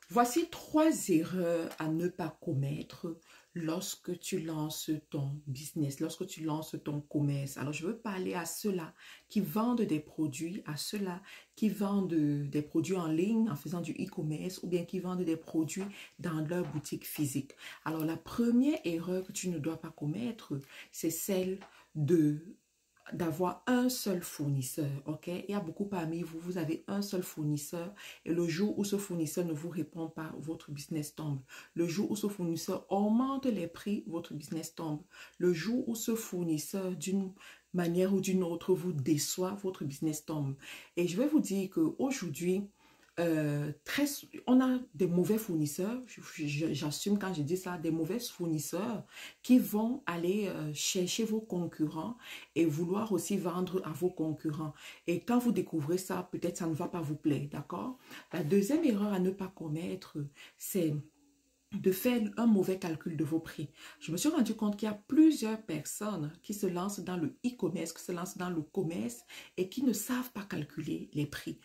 Voici 3 erreurs à ne pas commettre lorsque tu lances ton business, lorsque tu lances ton commerce. Alors, je veux parler à ceux-là qui vendent des produits, à ceux-là qui vendent des produits en ligne en faisant du e-commerce ou bien qui vendent des produits dans leur boutique physique. Alors, la première erreur que tu ne dois pas commettre, c'est celle d'avoir un seul fournisseur, ok? Il y a beaucoup parmi vous, vous avez un seul fournisseur et le jour où ce fournisseur ne vous répond pas, votre business tombe. Le jour où ce fournisseur augmente les prix, votre business tombe. Le jour où ce fournisseur, d'une manière ou d'une autre, vous déçoit, votre business tombe. Et je vais vous dire qu'aujourd'hui, on a des mauvais fournisseurs, j'assume quand je dis ça, des mauvais fournisseurs qui vont aller chercher vos concurrents et vouloir aussi vendre à vos concurrents. Et quand vous découvrez ça, peut-être ça ne va pas vous plaire, d'accord? La deuxième erreur à ne pas commettre, c'est de faire un mauvais calcul de vos prix. Je me suis rendu compte qu'il y a plusieurs personnes qui se lancent dans le e-commerce, qui se lancent dans le commerce et qui ne savent pas calculer les prix.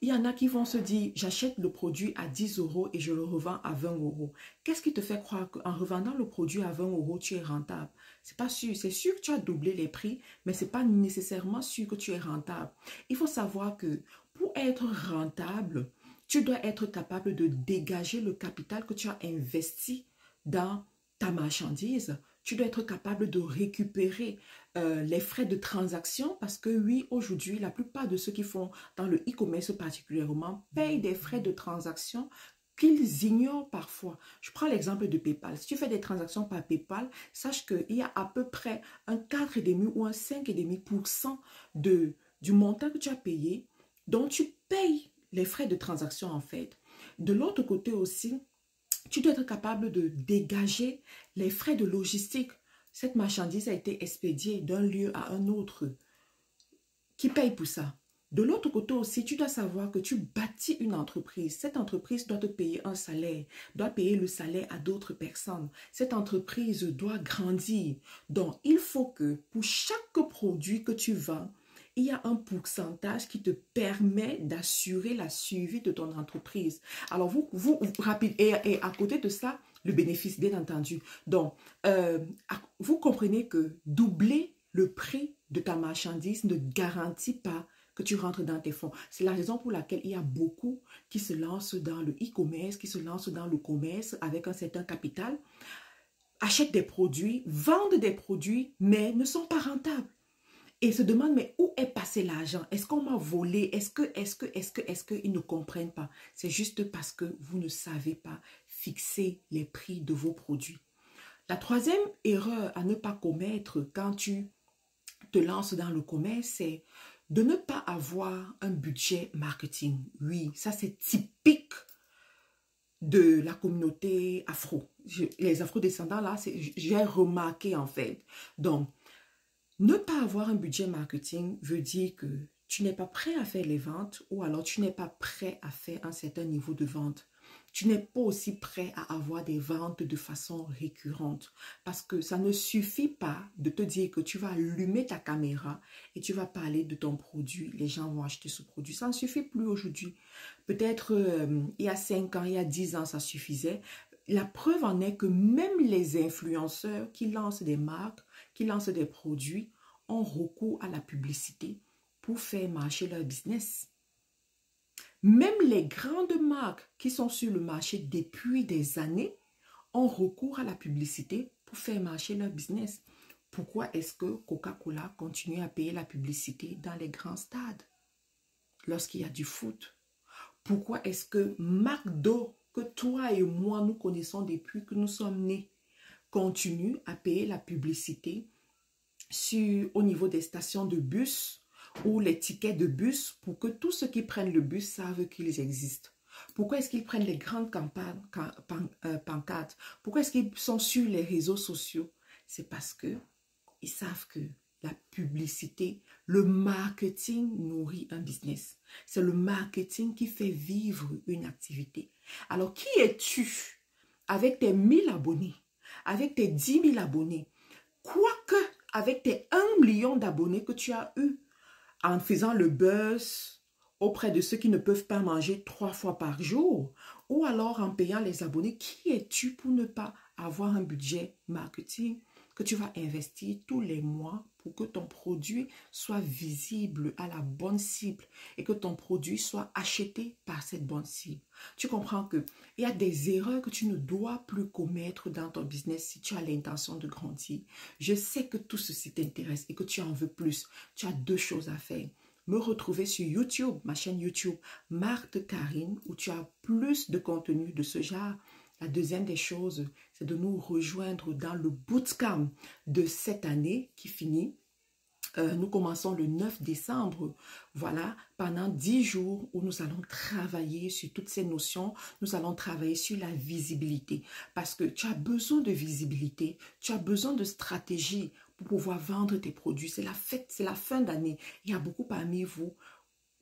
Il y en a qui vont se dire, j'achète le produit à 10 € et je le revends à 20 €. Qu'est-ce qui te fait croire qu'en revendant le produit à 20 €, tu es rentable? C'est pas sûr. C'est sûr que tu as doublé les prix, mais c'est pas nécessairement sûr que tu es rentable. Il faut savoir que pour être rentable, tu dois être capable de dégager le capital que tu as investi dans ta marchandise. Tu dois être capable de récupérer les frais de transaction parce que oui, aujourd'hui, la plupart de ceux qui font dans le e-commerce particulièrement payent des frais de transaction qu'ils ignorent parfois. Je prends l'exemple de PayPal. Si tu fais des transactions par PayPal, sache qu'il y a à peu près un 4,5 ou un 5,5% du montant que tu as payé dont tu payes les frais de transaction en fait. De l'autre côté aussi, tu dois être capable de dégager les frais de logistique. Cette marchandise a été expédiée d'un lieu à un autre. Qui paye pour ça? De l'autre côté aussi, tu dois savoir que tu bâtis une entreprise. Cette entreprise doit te payer un salaire, doit payer le salaire à d'autres personnes. Cette entreprise doit grandir. Donc, il faut que pour chaque produit que tu vends, il y a un pourcentage qui te permet d'assurer la survie de ton entreprise. Alors, rapide, et à côté de ça, le bénéfice, bien entendu. Donc, vous comprenez que doubler le prix de ta marchandise ne garantit pas que tu rentres dans tes fonds. C'est la raison pour laquelle il y a beaucoup qui se lancent dans le e-commerce, qui se lancent dans le commerce avec un certain capital, achètent des produits, vendent des produits, mais ne sont pas rentables. Et se demandent, mais où est passé l'argent? Est-ce qu'on m'a volé? Est-ce qu'ils ne comprennent pas? C'est juste parce que vous ne savez pas fixer les prix de vos produits. La troisième erreur à ne pas commettre quand tu te lances dans le commerce, c'est de ne pas avoir un budget marketing. Oui, ça c'est typique de la communauté afro. Les afro-descendants là, j'ai remarqué en fait. Donc, ne pas avoir un budget marketing veut dire que tu n'es pas prêt à faire les ventes ou alors tu n'es pas prêt à faire un certain niveau de vente. Tu n'es pas aussi prêt à avoir des ventes de façon récurrente parce que ça ne suffit pas de te dire que tu vas allumer ta caméra et tu vas parler de ton produit. Les gens vont acheter ce produit. Ça ne suffit plus aujourd'hui. Peut-être il y a 5 ans, il y a 10 ans, ça suffisait. La preuve en est que même les influenceurs qui lancent des marques, qui lancent des produits, ont recours à la publicité pour faire marcher leur business. Même les grandes marques qui sont sur le marché depuis des années ont recours à la publicité pour faire marcher leur business. Pourquoi est-ce que Coca-Cola continue à payer la publicité dans les grands stades lorsqu'il y a du foot? Pourquoi est-ce que McDo, que toi et moi nous connaissons depuis que nous sommes nés, continue à payer la publicité au niveau des stations de bus ou les tickets de bus pour que tous ceux qui prennent le bus savent qu'ils existent? Pourquoi est-ce qu'ils prennent les grandes pancartes? Pourquoi est-ce qu'ils sont sur les réseaux sociaux? C'est parce que ils savent que la publicité, le marketing nourrit un business. C'est le marketing qui fait vivre une activité. Alors, qui es-tu avec tes 1000 abonnés, avec tes 10 000 abonnés, quoique avec tes 1 million d'abonnés que tu as eu en faisant le buzz auprès de ceux qui ne peuvent pas manger 3 fois par jour, ou alors en payant les abonnés. Qui es-tu pour ne pas avoir un budget marketing que tu vas investir tous les mois pour que ton produit soit visible à la bonne cible et que ton produit soit acheté par cette bonne cible? Tu comprends que il y a des erreurs que tu ne dois plus commettre dans ton business si tu as l'intention de grandir. Je sais que tout ceci t'intéresse et que tu en veux plus. Tu as 2 choses à faire. Me retrouver sur YouTube, ma chaîne YouTube, Marthe Karine, où tu as plus de contenu de ce genre. La deuxième des choses, c'est de nous rejoindre dans le bootcamp de cette année qui finit. Nous commençons le 9 décembre, voilà, pendant 10 jours où nous allons travailler sur toutes ces notions, nous allons travailler sur la visibilité parce que tu as besoin de visibilité, tu as besoin de stratégie pour pouvoir vendre tes produits. C'est la fête, c'est la fin d'année. Il y a beaucoup parmi vous,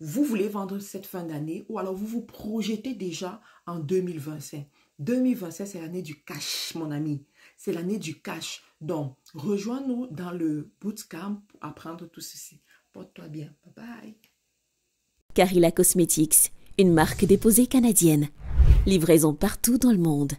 vous voulez vendre cette fin d'année ou alors vous vous projetez déjà en 2025. 2025, c'est l'année du cash, mon ami. C'est l'année du cash. Donc, rejoins-nous dans le bootcamp pour apprendre tout ceci. Porte-toi bien. Bye bye. Carilla Cosmetics, une marque déposée canadienne. Livraison partout dans le monde.